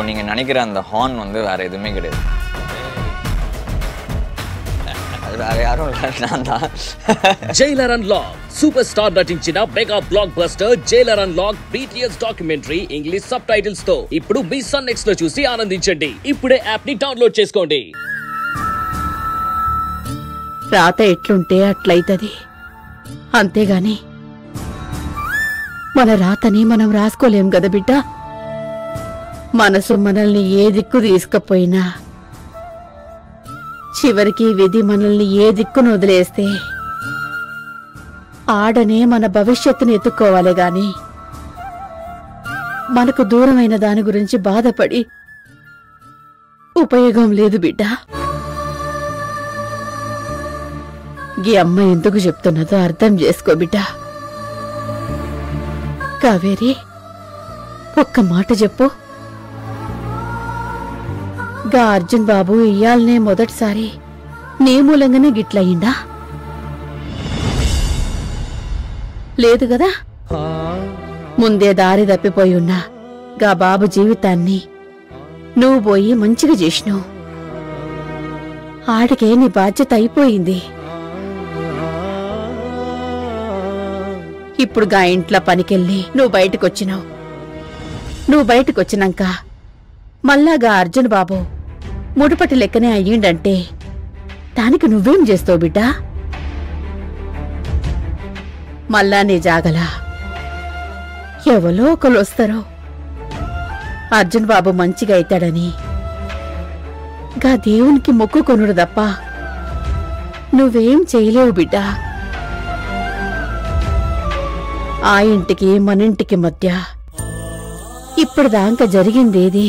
இப்போ நீங்கள் நினைக்கிற அந்த ஹார்ன் வந்து வேறு எதுவுமே கிடையாது. அது வேற யாரும் இல்லை, நான் தான். జైలర్ అన్లాక్ సూపర్ స్టార్ నటించిన mega block buster Jailer unlock BTS documentary English sub titles తో ఇప్పుడు మీ సన్ నెక్స్ట్ లో చూసి ఆనందించండి. ఇప్పుడే యాప్ ని డౌన్లోడ్ చేసుకోండి. రాత ఎట్లుంటే అట్లయితది, అంతేగాని మన రాతని మనం రాసుకోలేం కదా బిడ్డ. మనసు మనల్ని ఏ దిక్కు తీసుకపోయినా చివరికి విధి మనల్ని ఏ దిక్కును వదిలేస్తే ఆడనే మన భవిష్యత్తుని ఎత్తుక్కోవాలి గాని మనకు దూరమైన దాని గురించి బాధపడి ఉపయోగం లేదు బిడ్డ. ఈ అమ్మ ఎందుకు చెప్తున్నదో అర్థం చేసుకో బిడ్డ. కావేరి, ఒక్క మాట చెప్పు. గా అర్జున్ బాబు ఇయ్యాలనే మొదటిసారి నీ మూలంగానే గిట్లయిందా? లేదు కదా? ముందే దారి తప్పిపోయి ఉన్నా గా బాబు జీవితాన్ని నువ్వు పోయి మంచిగా చేసినావు. ఆడికే నీ బాధ్యత అయిపోయింది. ఇప్పుడు గా ఇంట్లో పనికెళ్ళి నువ్వు బయటకొచ్చినావు. నువ్వు బయటకొచ్చినాక మళ్ళాగా అర్జున్ బాబు ముడుపటి లెక్కనే అయ్యిండంటే దానికి నువ్వేం చేస్తావు బిడ్డా? మళ్ళా నీ జాగలా ఎవరో ఒకరు వస్తారో అర్జున్ బాబు మంచిగా అవుతాడని గా దేవునికి మొక్కుకొనుడు తప్ప నువ్వేం చేయలేవు బిడ్డా. ఆ ఇంటికి మనింటికి మధ్య ఇప్పుడు దాకా జరిగిందేది